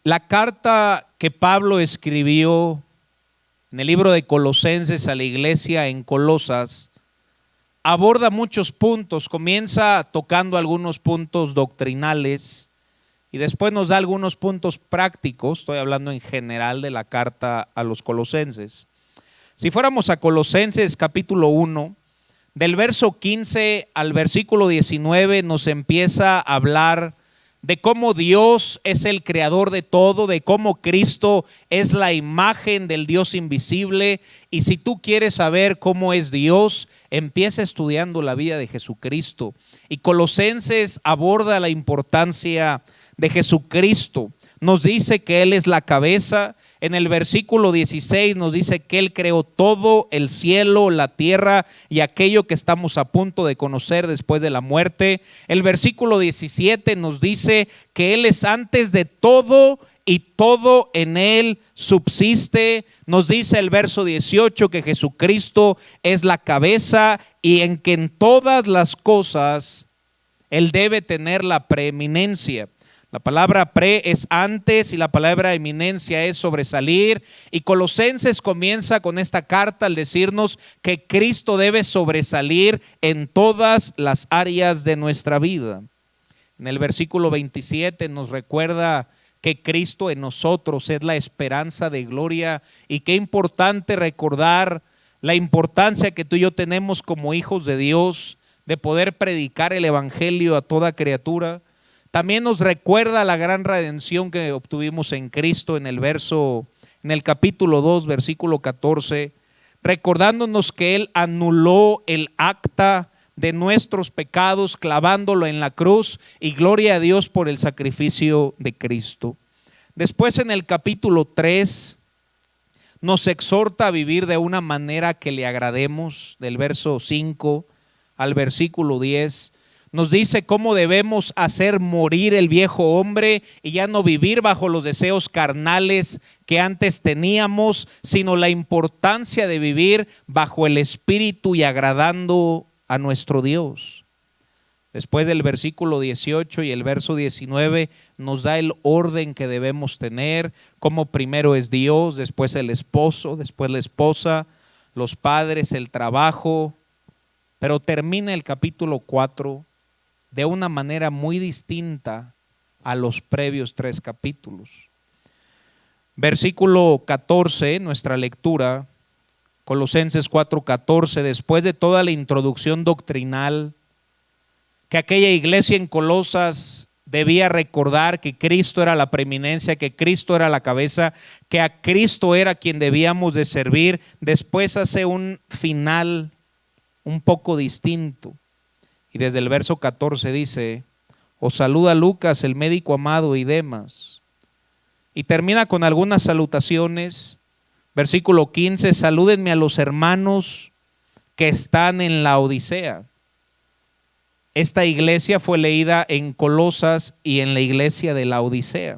La carta que Pablo escribió en el libro de Colosenses a la iglesia en Colosas aborda muchos puntos. Comienza tocando algunos puntos doctrinales y después nos da algunos puntos prácticos. Estoy hablando en general de la carta a los colosenses. Si fuéramos a Colosenses capítulo 1, del verso 15 al versículo 19 nos empieza a hablar de cómo Dios es el creador de todo, de cómo Cristo es la imagen del Dios invisible. Y si tú quieres saber cómo es Dios, empieza estudiando la vida de Jesucristo. Y Colosenses aborda la importancia de Jesucristo. Nos dice que Él es la cabeza. En el versículo 16 nos dice que Él creó todo, el cielo, la tierra y aquello que estamos a punto de conocer después de la muerte. El versículo 17 nos dice que Él es antes de todo y todo en Él subsiste. Nos dice el verso 18 que Jesucristo es la cabeza y en que en todas las cosas Él debe tener la preeminencia. La palabra pre es antes y la palabra eminencia es sobresalir. Y Colosenses comienza con esta carta al decirnos que Cristo debe sobresalir en todas las áreas de nuestra vida. En el versículo 27 nos recuerda que Cristo en nosotros es la esperanza de gloria. Y qué importante recordar la importancia que tú y yo tenemos como hijos de Dios de poder predicar el evangelio a toda criatura. También nos recuerda la gran redención que obtuvimos en Cristo en el capítulo 2, versículo 14, recordándonos que Él anuló el acta de nuestros pecados clavándolo en la cruz, y gloria a Dios por el sacrificio de Cristo. Después en el capítulo 3 nos exhorta a vivir de una manera que le agrademos, del verso 5 al versículo 10. Nos dice cómo debemos hacer morir el viejo hombre y ya no vivir bajo los deseos carnales que antes teníamos, sino la importancia de vivir bajo el Espíritu y agradando a nuestro Dios. Después del versículo 18 y el verso 19 nos da el orden que debemos tener, como primero es Dios, después el esposo, después la esposa, los padres, el trabajo. Pero termina el capítulo 4 de una manera muy distinta a los previos 3 capítulos. Versículo 14, nuestra lectura, Colosenses 4:14, después de toda la introducción doctrinal, que aquella iglesia en Colosas debía recordar que Cristo era la preeminencia, que Cristo era la cabeza, que a Cristo era quien debíamos de servir. Después hace un final un poco distinto. Y desde el verso 14 dice: os saluda Lucas, el médico amado, y Demas. Y termina con algunas salutaciones. Versículo 15: salúdenme a los hermanos que están en la Odisea. Esta iglesia fue leída en Colosas y en la iglesia de la Odisea.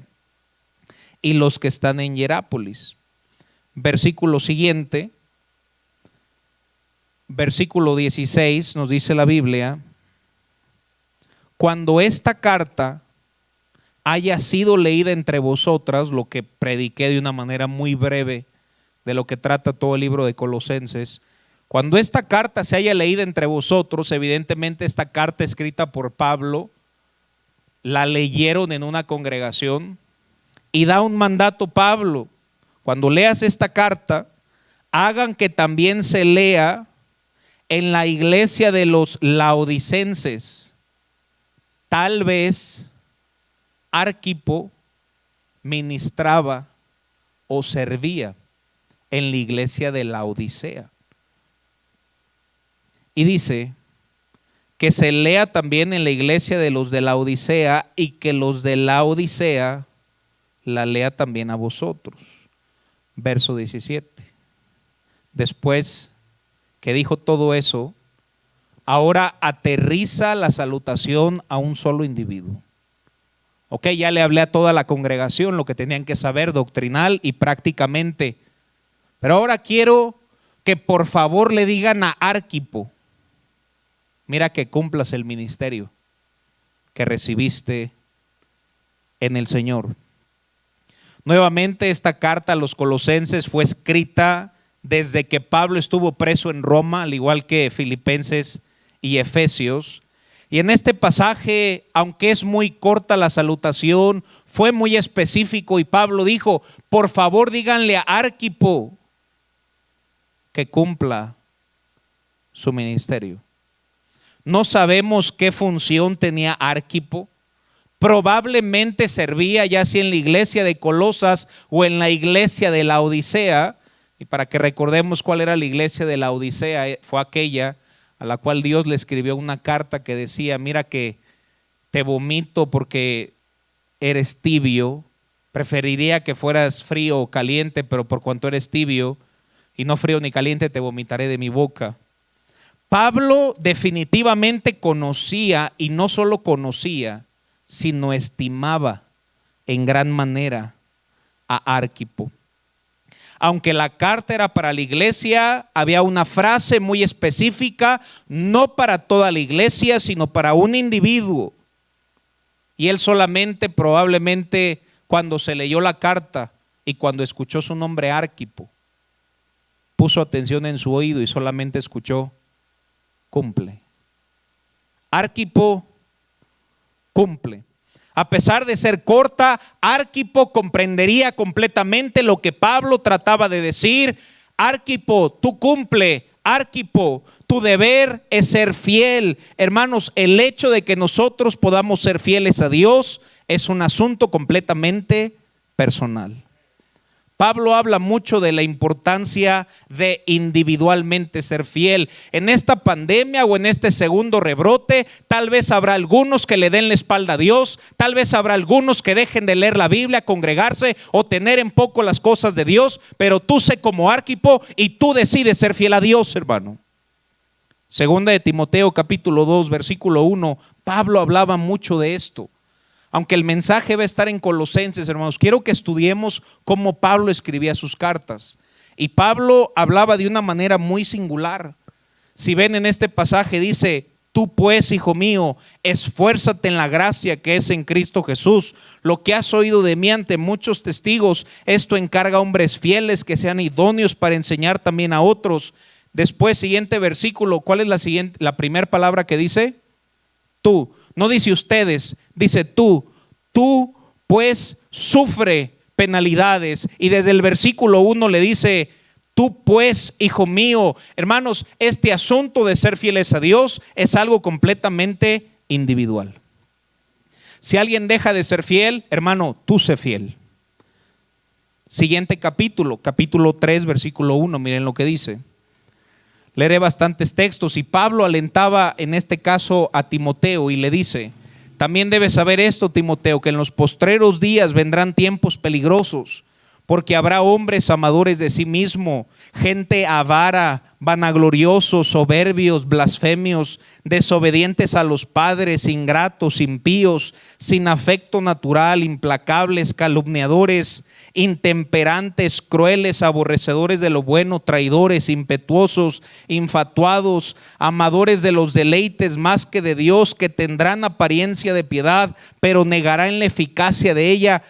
Y los que están en Hierápolis. Versículo siguiente, versículo 16, nos dice la Biblia: cuando esta carta haya sido leída entre vosotras, lo que prediqué de una manera muy breve de lo que trata todo el libro de Colosenses, cuando esta carta se haya leída entre vosotros, evidentemente esta carta escrita por Pablo, la leyeron en una congregación y da un mandato Pablo: cuando leas esta carta, hagan que también se lea en la iglesia de los laodicenses. Tal vez Arquipo ministraba o servía en la iglesia de la Odisea. Y dice que se lea también en la iglesia de los de la Odisea y que los de la Odisea la lea también a vosotros. Verso 17. Después que dijo todo eso, ahora aterriza la salutación a un solo individuo. Ok, ya le hablé a toda la congregación lo que tenían que saber doctrinal y prácticamente. Pero ahora quiero que por favor le digan a Arquipo: mira que cumplas el ministerio que recibiste en el Señor. Nuevamente, esta carta a los colosenses fue escrita desde que Pablo estuvo preso en Roma, al igual que Filipenses y Efesios. Y en este pasaje, aunque es muy corta la salutación, fue muy específico y Pablo dijo: por favor díganle a Arquipo que cumpla su ministerio. No sabemos qué función tenía Arquipo. Probablemente servía ya sea en la iglesia de Colosas o en la iglesia de la Odisea. Y para que recordemos cuál era la iglesia de la Odisea, fue aquella a la cual Dios le escribió una carta que decía: mira que te vomito porque eres tibio, preferiría que fueras frío o caliente, pero por cuanto eres tibio y no frío ni caliente, te vomitaré de mi boca. Pablo definitivamente conocía, y no solo conocía, sino estimaba en gran manera a Arquipo. Aunque la carta era para la iglesia, había una frase muy específica, no para toda la iglesia, sino para un individuo. Y él solamente, probablemente, cuando se leyó la carta y cuando escuchó su nombre Arquipo, puso atención en su oído y solamente escuchó: cumple. Arquipo cumple. A pesar de ser corta, Arquipo comprendería completamente lo que Pablo trataba de decir. Arquipo, tú cumple. Arquipo, tu deber es ser fiel. Hermanos, el hecho de que nosotros podamos ser fieles a Dios es un asunto completamente personal. Pablo habla mucho de la importancia de individualmente ser fiel. En esta pandemia o en este segundo rebrote, tal vez habrá algunos que le den la espalda a Dios, tal vez habrá algunos que dejen de leer la Biblia, congregarse o tener en poco las cosas de Dios, pero tú sé como Arquipo y tú decides ser fiel a Dios, hermano. Segunda de Timoteo capítulo 2 versículo 1, Pablo hablaba mucho de esto. Aunque el mensaje va a estar en Colosenses, hermanos, quiero que estudiemos cómo Pablo escribía sus cartas. Y Pablo hablaba de una manera muy singular. Si ven en este pasaje, dice: tú pues, hijo mío, esfuérzate en la gracia que es en Cristo Jesús. Lo que has oído de mí ante muchos testigos, esto encarga a hombres fieles que sean idóneos para enseñar también a otros. Después, siguiente versículo, ¿cuál es la primera palabra que dice? Tú. No dice ustedes, dice tú. Tú pues sufre penalidades. Y desde el versículo 1 le dice: tú pues, hijo mío. Hermanos, este asunto de ser fieles a Dios es algo completamente individual. Si alguien deja de ser fiel, hermano, tú sé fiel. Siguiente capítulo, capítulo 3, versículo 1, miren lo que dice. Leeré bastantes textos y Pablo alentaba en este caso a Timoteo y le dice: también debes saber esto, Timoteo, que en los postreros días vendrán tiempos peligrosos, porque habrá hombres amadores de sí mismo, gente avara, vanagloriosos, soberbios, blasfemios, desobedientes a los padres, ingratos, impíos, sin afecto natural, implacables, calumniadores, intemperantes, crueles, aborrecedores de lo bueno, traidores, impetuosos, infatuados, amadores de los deleites más que de Dios, que tendrán apariencia de piedad, pero negarán la eficacia de ella.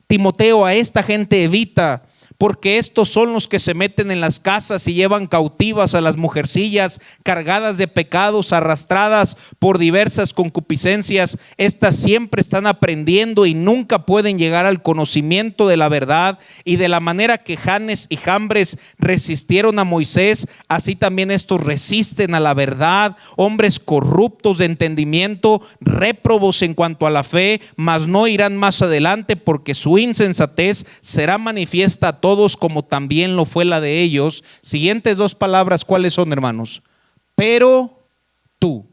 Timoteo, a esta gente evita, porque estos son los que se meten en las casas y llevan cautivas a las mujercillas, cargadas de pecados, arrastradas por diversas concupiscencias. Estas siempre están aprendiendo y nunca pueden llegar al conocimiento de la verdad. Y de la manera que Janes y Jambres resistieron a Moisés, así también estos resisten a la verdad. Hombres corruptos de entendimiento, réprobos en cuanto a la fe, mas no irán más adelante, porque su insensatez será manifiesta a todos, como también lo fue la de ellos. Siguientes dos palabras, ¿cuáles son, hermanos? Pero tú.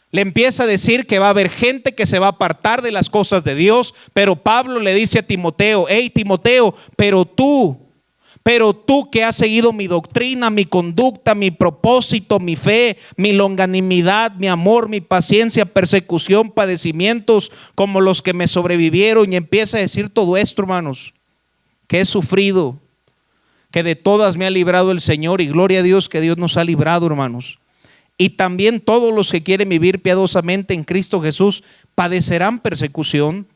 Le empieza a decir que va a haber gente que se va a apartar de las cosas de Dios, pero Pablo le dice a Timoteo: hey Timoteo, pero tú que has seguido mi doctrina, mi conducta, mi propósito, mi fe, mi longanimidad, mi amor, mi paciencia, persecución, padecimientos como los que me sobrevivieron. Y empieza a decir todo esto, hermanos, que he sufrido, que de todas me ha librado el Señor, y gloria a Dios que Dios nos ha librado, hermanos. Y también todos los que quieren vivir piadosamente en Cristo Jesús padecerán persecución.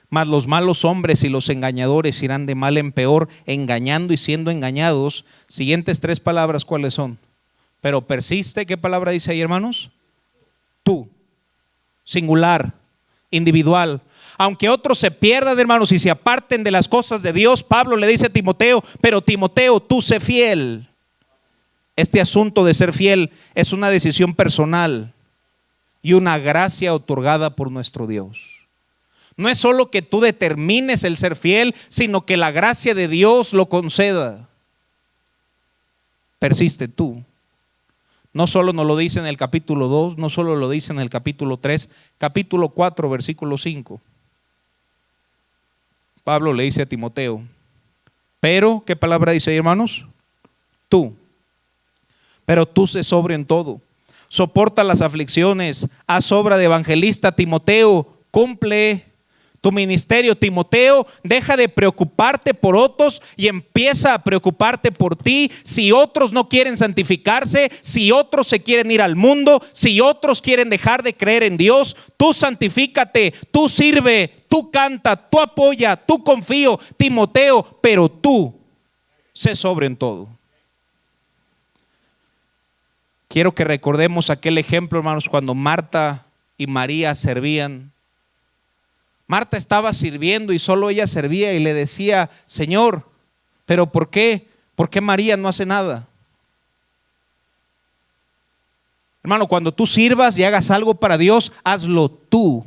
Mas los malos hombres y los engañadores irán de mal en peor, engañando y siendo engañados. Siguientes 3 palabras, ¿cuáles son? Pero persiste, ¿qué palabra dice ahí, hermanos? Tú, singular, individual. Aunque otros se pierdan, hermanos, y se aparten de las cosas de Dios, Pablo le dice a Timoteo, pero Timoteo, tú sé fiel. Este asunto de ser fiel es una decisión personal y una gracia otorgada por nuestro Dios. No es solo que tú determines el ser fiel, sino que la gracia de Dios lo conceda. Persiste tú. No solo nos lo dice en el capítulo 2, no solo lo dice en el capítulo 3, capítulo 4, versículo 5. Pablo le dice a Timoteo, pero, ¿qué palabra dice ahí, hermanos? Tú. Pero tú sé sobrio en todo. Soporta las aflicciones, haz obra de evangelista. Timoteo, cumple tu ministerio. Timoteo, deja de preocuparte por otros y empieza a preocuparte por ti. Si otros no quieren santificarse, si otros se quieren ir al mundo, si otros quieren dejar de creer en Dios, tú santifícate, tú sirve, tú canta, tú apoya, tú confío, Timoteo, pero tú sé sobrio en todo. Quiero que recordemos aquel ejemplo, hermanos, cuando Marta y María servían. Marta estaba sirviendo y solo ella servía y le decía, Señor, ¿pero por qué? ¿Por qué María no hace nada? Hermano, cuando tú sirvas y hagas algo para Dios, hazlo tú.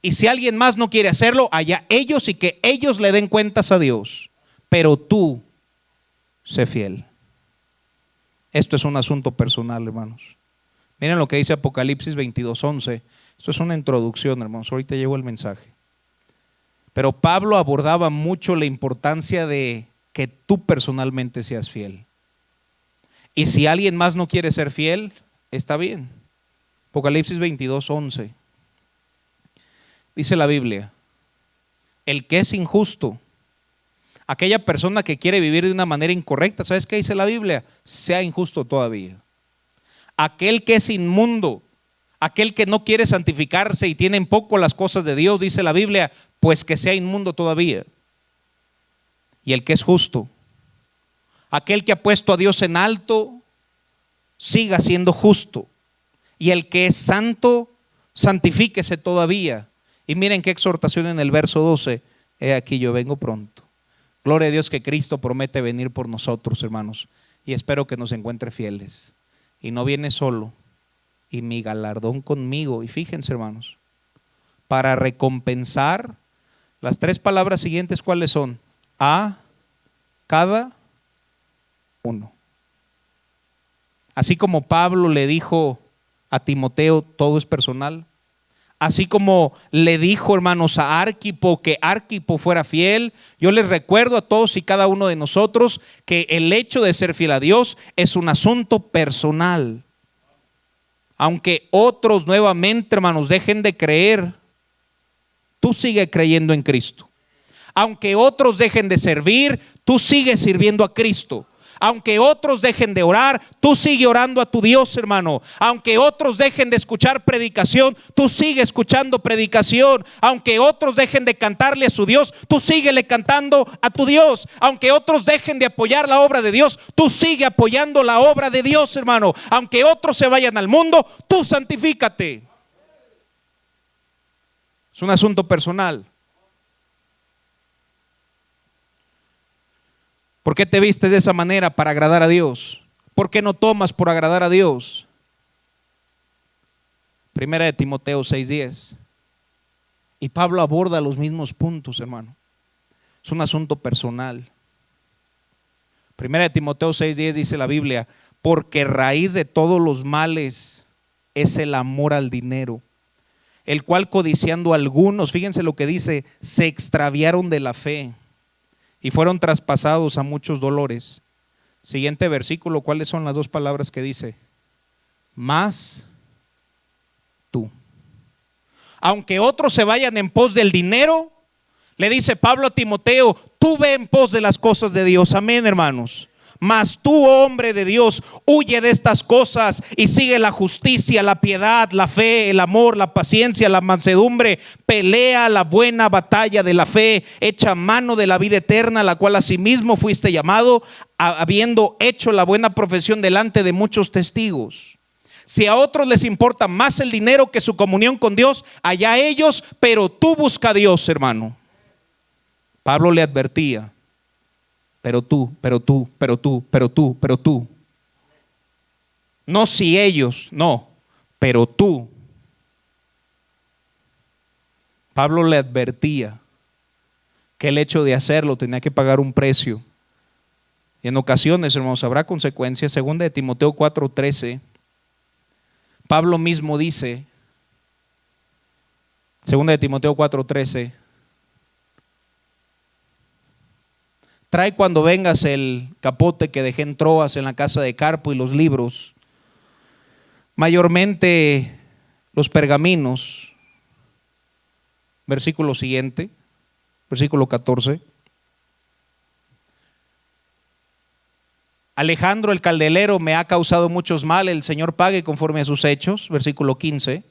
Y si alguien más no quiere hacerlo, allá ellos y que ellos le den cuentas a Dios. Pero tú, sé fiel. Esto es un asunto personal, hermanos. Miren lo que dice Apocalipsis 22:11. Esto es una introducción, hermanos. Ahorita llegó el mensaje. Pero Pablo abordaba mucho la importancia de que tú personalmente seas fiel. Y si alguien más no quiere ser fiel, está bien. Apocalipsis 22:11. Dice la Biblia, el que es injusto, aquella persona que quiere vivir de una manera incorrecta, ¿sabes qué dice la Biblia? Sea injusto todavía. Aquel que es inmundo, aquel que no quiere santificarse y tiene en poco las cosas de Dios, dice la Biblia, pues que sea inmundo todavía. Y el que es justo, aquel que ha puesto a Dios en alto, siga siendo justo. Y el que es santo, santifíquese todavía. Y miren qué exhortación en el verso 12. He aquí yo vengo pronto. Gloria a Dios que Cristo promete venir por nosotros, hermanos. Y espero que nos encuentre fieles. Y no viene solo. Y mi galardón conmigo. Y fíjense, hermanos, para recompensar, las 3 palabras siguientes, ¿cuáles son? A cada uno. Así como Pablo le dijo a Timoteo, todo es personal. Así como le dijo, hermanos, a Arquipo que Arquipo fuera fiel, yo les recuerdo a todos y cada uno de nosotros que el hecho de ser fiel a Dios es un asunto personal. Aunque otros nuevamente, hermanos, dejen de creer, tú sigue creyendo en Cristo. Aunque otros dejen de servir, tú sigues sirviendo a Cristo. Aunque otros dejen de orar, tú sigue orando a tu Dios, hermano. Aunque otros dejen de escuchar predicación, tú sigue escuchando predicación. Aunque otros dejen de cantarle a su Dios, tú síguele cantando a tu Dios. Aunque otros dejen de apoyar la obra de Dios, tú sigue apoyando la obra de Dios, hermano. Aunque otros se vayan al mundo, tú santifícate. Es un asunto personal. ¿Por qué te vistes de esa manera para agradar a Dios? ¿Por qué no tomas por agradar a Dios? Primera de Timoteo 6:10. Y Pablo aborda los mismos puntos, hermano. Es un asunto personal. Primera de Timoteo 6:10 dice la Biblia, porque raíz de todos los males es el amor al dinero, el cual codiciando algunos, fíjense lo que dice, se extraviaron de la fe y fueron traspasados a muchos dolores. Siguiente versículo, ¿cuáles son las 2 palabras que dice? Más tú. Aunque otros se vayan en pos del dinero, le dice Pablo a Timoteo, tú ve en pos de las cosas de Dios. Amén, hermanos. Mas tú, hombre de Dios, huye de estas cosas y sigue la justicia, la piedad, la fe, el amor, la paciencia, la mansedumbre. Pelea la buena batalla de la fe, echa mano de la vida eterna, la cual asimismo fuiste llamado, habiendo hecho la buena profesión delante de muchos testigos. Si a otros les importa más el dinero que su comunión con Dios, allá ellos, pero tú busca a Dios, hermano. Pablo le advertía, pero tú. No si ellos, no, pero tú. Pablo le advertía que el hecho de hacerlo tenía que pagar un precio. Y en ocasiones, hermanos, habrá consecuencias. Segunda de Timoteo 4:13. Pablo mismo dice, segunda de Timoteo 4:13, trae cuando vengas el capote que dejé en Troas en la casa de Carpo y los libros, mayormente los pergaminos. Versículo siguiente, versículo 14. Alejandro el caldelero me ha causado muchos males, el Señor pague conforme a sus hechos. Versículo 15.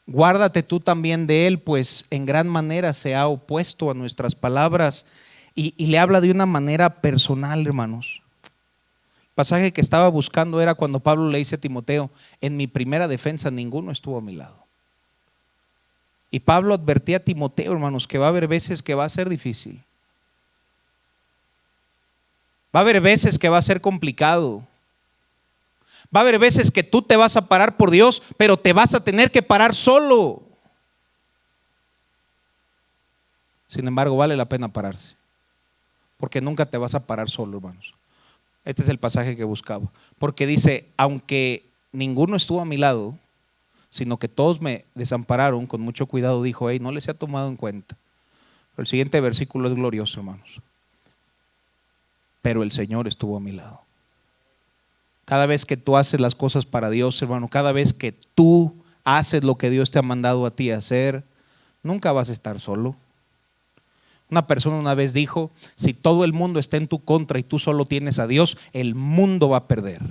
Guárdate tú también de él, pues en gran manera se ha opuesto a nuestras palabras. Y le habla de una manera personal, hermanos. El pasaje que estaba buscando era cuando Pablo le dice a Timoteo, en mi primera defensa ninguno estuvo a mi lado. Y Pablo advertía a Timoteo, hermanos, que va a haber veces que va a ser difícil. Va a haber veces que va a ser complicado. Va a haber veces que tú te vas a parar por Dios, pero te vas a tener que parar solo. Sin embargo, vale la pena pararse, porque nunca te vas a parar solo, hermanos. Este es el pasaje que buscaba, porque dice, aunque ninguno estuvo a mi lado, sino que todos me desampararon, con mucho cuidado dijo, no les he tomado en cuenta. Pero el siguiente versículo es glorioso, hermanos. Pero el Señor estuvo a mi lado. Cada vez que tú haces las cosas para Dios, hermano, cada vez que tú haces lo que Dios te ha mandado a ti hacer, nunca vas a estar solo. Una persona una vez dijo, si todo el mundo está en tu contra y tú solo tienes a Dios, el mundo va a perder.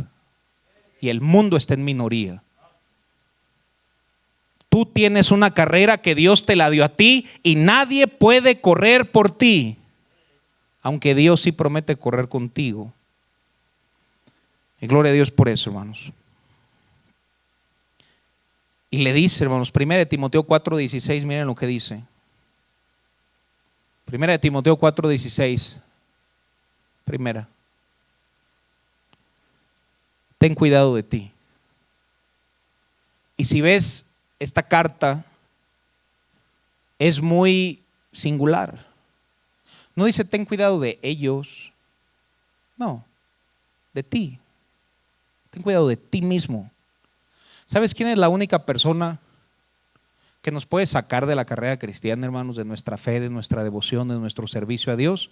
Y el mundo está en minoría. Tú tienes una carrera que Dios te la dio a ti y nadie puede correr por ti, aunque Dios sí promete correr contigo. Y gloria a Dios por eso, hermanos. Y le dice, hermanos, 1 Timoteo 4:16, miren lo que dice. 1 Timoteo 4:16. Primera. Ten cuidado de ti. Y si ves, esta carta es muy singular. No dice ten cuidado de ellos, no, de ti. Ten cuidado de ti mismo. ¿Sabes quién es la única persona que nos puede sacar de la carrera cristiana, hermanos, de nuestra fe, de nuestra devoción, de nuestro servicio a Dios?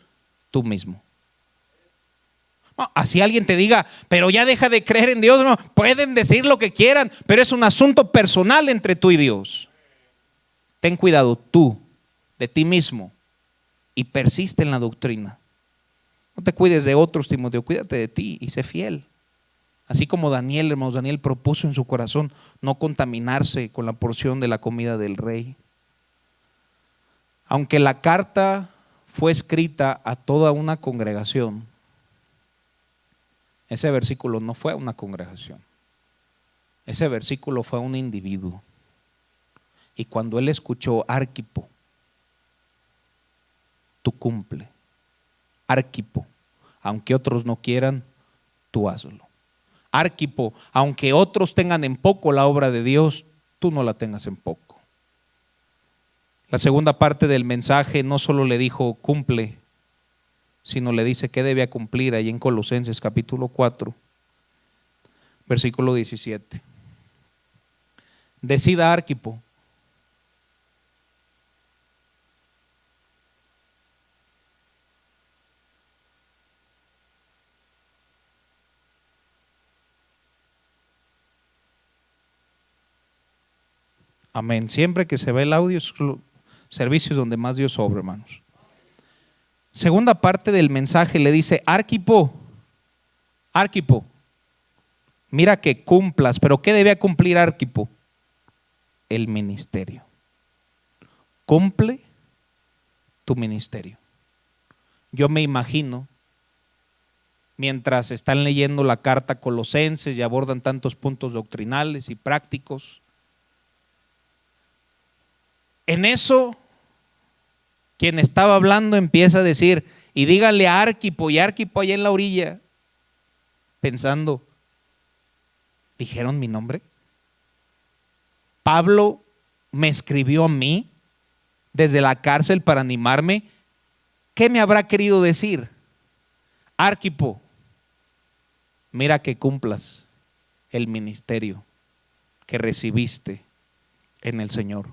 Tú mismo. No, así alguien te diga, pero ya deja de creer en Dios. No, pueden decir lo que quieran, pero es un asunto personal entre tú y Dios. Ten cuidado tú de ti mismo y persiste en la doctrina. No te cuides de otros, Timoteo, cuídate de ti y sé fiel. Así como Daniel, hermanos, Daniel propuso en su corazón no contaminarse con la porción de la comida del rey. Aunque la carta fue escrita a toda una congregación, ese versículo no fue a una congregación. Ese versículo fue a un individuo. Y cuando él escuchó, Arquipo, tú cumple. Arquipo, aunque otros no quieran, tú hazlo. Arquipo, aunque otros tengan en poco la obra de Dios, tú no la tengas en poco. La segunda parte del mensaje no solo le dijo cumple, sino le dice que debe cumplir ahí en Colosenses capítulo 4, versículo 17. Decida, Arquipo, amén. Siempre que se ve el audio, es servicios donde más Dios obra, hermanos. segunda parte del mensaje le dice: Arquipo, Arquipo, mira que cumplas. ¿Pero qué debía cumplir Arquipo? El ministerio. Cumple tu ministerio. Yo me imagino, mientras están leyendo la carta a Colosenses y abordan tantos puntos doctrinales y prácticos, en eso quien estaba hablando empieza a decir: y díganle a Arquipo, y Arquipo allá en la orilla, pensando, ¿dijeron mi nombre? Pablo me escribió a mí desde la cárcel para animarme. ¿Qué me habrá querido decir? Arquipo, mira que cumplas el ministerio que recibiste en el Señor.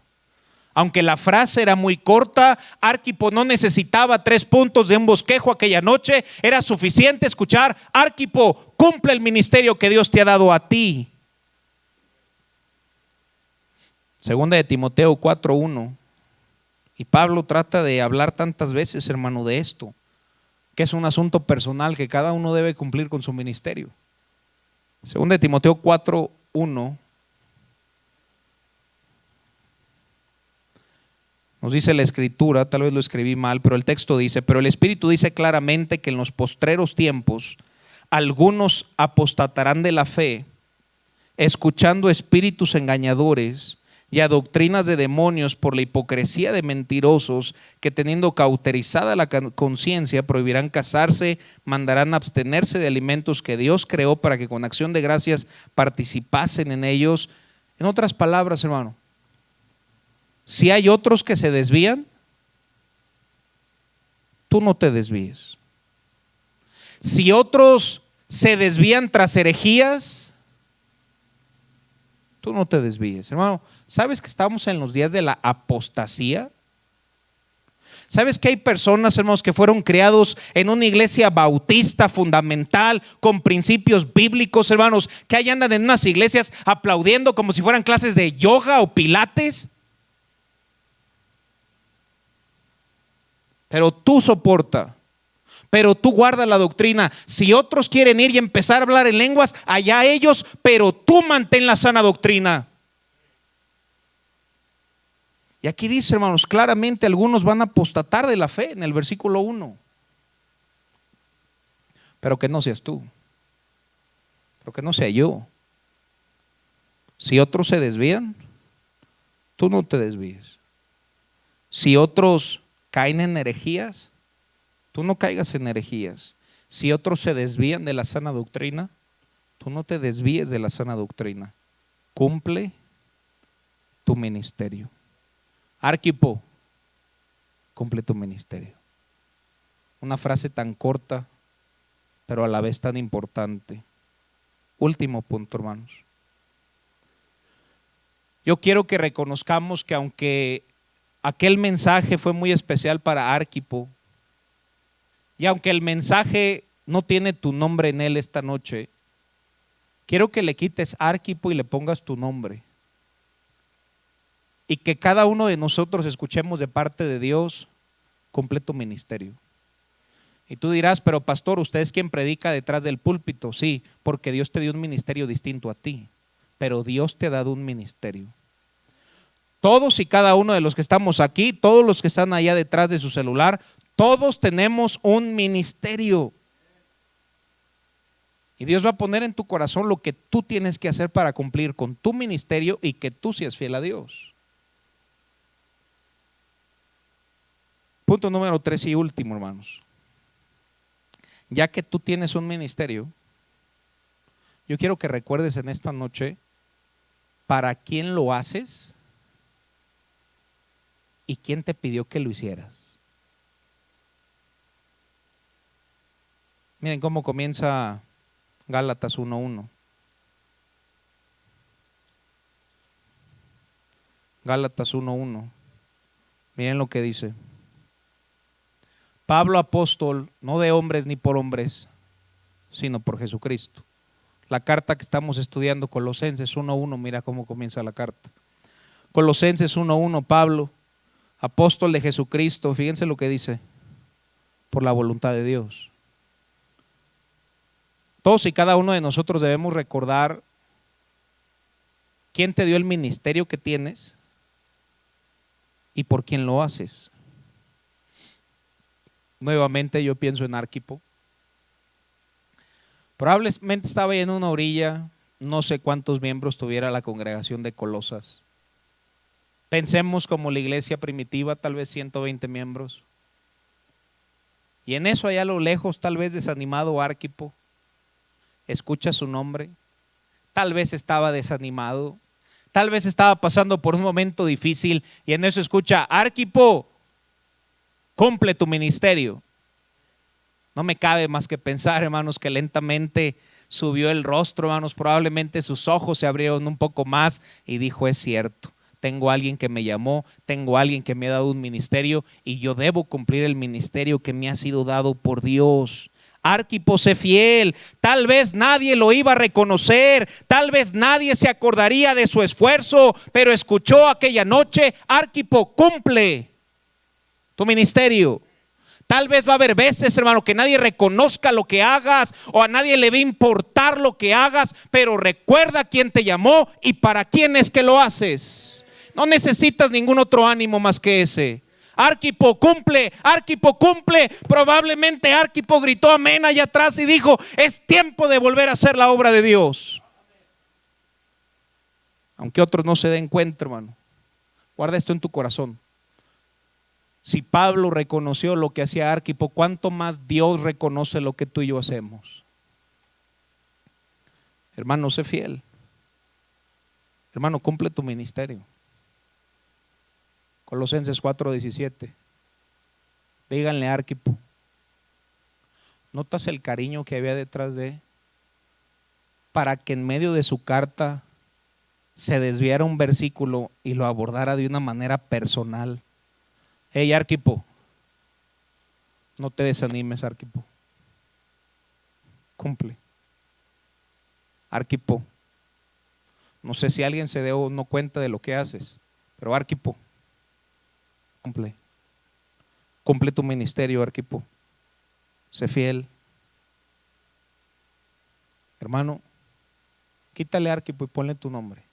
Aunque la frase era muy corta, Arquipo no necesitaba 3 puntos de un bosquejo aquella noche. Era suficiente escuchar: Arquipo, cumple el ministerio que Dios te ha dado a ti. Segunda de Timoteo 4:1. Y Pablo trata de hablar tantas veces, hermano, de esto, que es un asunto personal que cada uno debe cumplir con su ministerio. Segunda de Timoteo 4:1. Nos dice la escritura, tal vez lo escribí mal, pero el texto dice: pero el Espíritu dice claramente que en los postreros tiempos algunos apostatarán de la fe, escuchando espíritus engañadores y a doctrinas de demonios por la hipocresía de mentirosos, que teniendo cauterizada la conciencia prohibirán casarse, mandarán abstenerse de alimentos que Dios creó para que con acción de gracias participasen en ellos. En otras palabras, hermano, si hay otros que se desvían, tú no te desvíes. Si otros se desvían tras herejías, tú no te desvíes. Hermano, ¿sabes que estamos en los días de la apostasía? ¿Sabes que hay personas, hermanos, que fueron criados en una iglesia bautista fundamental con principios bíblicos, hermanos, que ahí andan en unas iglesias aplaudiendo como si fueran clases de yoga o pilates? Pero tú soporta, pero tú guarda la doctrina. Si otros quieren ir y empezar a hablar en lenguas, allá ellos, pero tú mantén la sana doctrina. Y aquí dice, hermanos, claramente algunos van a apostatar de la fe en el versículo 1. Pero que no seas tú, pero que no sea yo. Si otros se desvían, tú no te desvíes. Si otros caen en herejías, tú no caigas en herejías. Si otros se desvían de la sana doctrina, tú no te desvíes de la sana doctrina. Cumple tu ministerio. Arquipo, cumple tu ministerio. Una frase tan corta, pero a la vez tan importante. Último punto, hermanos. Yo quiero que reconozcamos que aunque aquel mensaje fue muy especial para Arquipo, y aunque el mensaje no tiene tu nombre en él esta noche, quiero que le quites Arquipo y le pongas tu nombre. Y que cada uno de nosotros escuchemos de parte de Dios: cumple tu ministerio. Y tú dirás: pero pastor, ¿usted es quien predica detrás del púlpito? Sí, porque Dios te dio un ministerio distinto a ti, pero Dios te ha dado un ministerio. Todos y cada uno de los que estamos aquí, todos los que están allá detrás de su celular, todos tenemos un ministerio. Y Dios va a poner en tu corazón lo que tú tienes que hacer para cumplir con tu ministerio y que tú seas fiel a Dios. Punto número 3 y último, hermanos. Ya que tú tienes un ministerio, yo quiero que recuerdes en esta noche para quién lo haces y quién te pidió que lo hicieras. Miren cómo comienza Gálatas 1:1. Gálatas 1:1. Miren lo que dice: Pablo, apóstol, no de hombres ni por hombres, sino por Jesucristo. La carta que estamos estudiando, Colosenses 1:1, mira cómo comienza la carta. Colosenses 1:1, Pablo, apóstol de Jesucristo, fíjense lo que dice: por la voluntad de Dios. Todos y cada uno de nosotros debemos recordar quién te dio el ministerio que tienes y por quién lo haces. Nuevamente yo pienso en Arquipo. Probablemente estaba ahí en una orilla, no sé cuántos miembros tuviera la congregación de Colosas. Pensemos como la iglesia primitiva, tal vez 120 miembros. Y en eso allá a lo lejos, tal vez desanimado Arquipo, escucha su nombre, tal vez estaba desanimado, tal vez estaba pasando por un momento difícil y en eso escucha: Arquipo, cumple tu ministerio. No me cabe más que pensar, hermanos, que lentamente subió el rostro, hermanos, probablemente sus ojos se abrieron un poco más y dijo: es cierto, tengo a alguien que me llamó, tengo a alguien que me ha dado un ministerio y yo debo cumplir el ministerio que me ha sido dado por Dios. Arquipo, sé fiel. Tal vez nadie lo iba a reconocer, tal vez nadie se acordaría de su esfuerzo, pero escuchó aquella noche: Arquipo, cumple tu ministerio. Tal vez va a haber veces, hermano, que nadie reconozca lo que hagas o a nadie le va a importar lo que hagas, pero recuerda quién te llamó y para quién es que lo haces. No necesitas ningún otro ánimo más que ese. Arquipo, cumple, Arquipo, cumple. Probablemente Arquipo gritó amén allá atrás y dijo: es tiempo de volver a hacer la obra de Dios. Aunque otros no se den cuenta, hermano, guarda esto en tu corazón. Si Pablo reconoció lo que hacía Arquipo, ¿cuánto más Dios reconoce lo que tú y yo hacemos? Hermano, sé fiel. Hermano, cumple tu ministerio. Colosenses 4:17. Díganle a Arquipo. ¿Notas el cariño que había detrás de él? Para que en medio de su carta se desviara un versículo y lo abordara de una manera personal. Hey, Arquipo, no te desanimes, Arquipo. Cumple. Arquipo, no sé si alguien se dio o no cuenta de lo que haces, pero Arquipo, cumple. Cumple tu ministerio, Arquipo. Sé fiel. Hermano, quítale Arquipo y ponle tu nombre.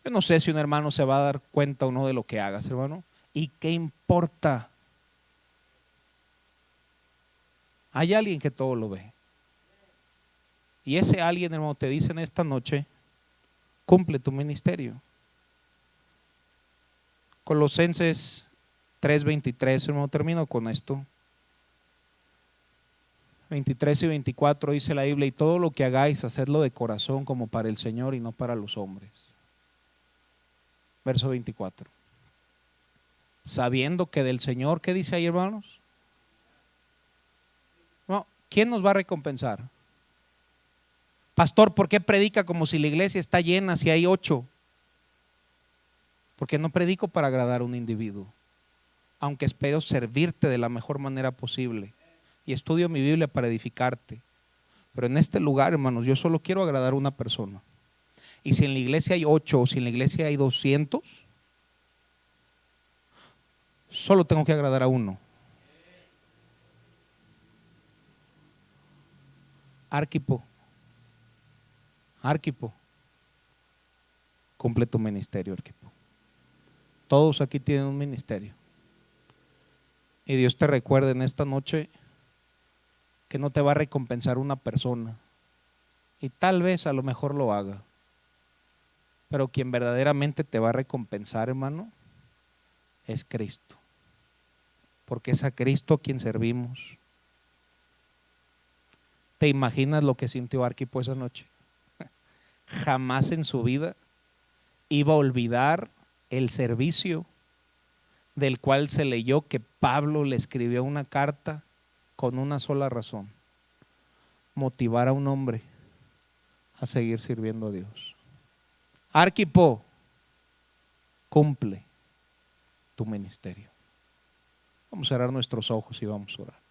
Yo no sé si un hermano se va a dar cuenta o no de lo que hagas, hermano. ¿Y qué importa? Hay alguien que todo lo ve. Y ese alguien, hermano, te dice en esta noche: cumple tu ministerio. Colosenses 3:23, hermano, termino con esto. 23 y 24 dice la Biblia: y todo lo que hagáis, hacedlo de corazón como para el Señor y no para los hombres. Verso 24. Sabiendo que del Señor, ¿qué dice ahí, hermanos? No, ¿quién nos va a recompensar? Pastor, ¿por qué predica como si la iglesia está llena si hay 8? Porque no predico para agradar a un individuo, aunque espero servirte de la mejor manera posible y estudio mi Biblia para edificarte. Pero en este lugar, hermanos, yo solo quiero agradar a una persona. Y si en la iglesia hay 8 o si en la iglesia hay 200, solo tengo que agradar a uno. Arquipo, Arquipo, cumple tu ministerio, Arquipo. Todos aquí tienen un ministerio. Y Dios te recuerda en esta noche que no te va a recompensar una persona. Y tal vez a lo mejor lo haga. Pero quien verdaderamente te va a recompensar, hermano, es Cristo. Porque es a Cristo a quien servimos. ¿Te imaginas lo que sintió Arquipo esa noche? Jamás en su vida iba a olvidar el servicio del cual se leyó que Pablo le escribió una carta con una sola razón: motivar a un hombre a seguir sirviendo a Dios. Arquipo, cumple tu ministerio. Vamos a cerrar nuestros ojos y vamos a orar.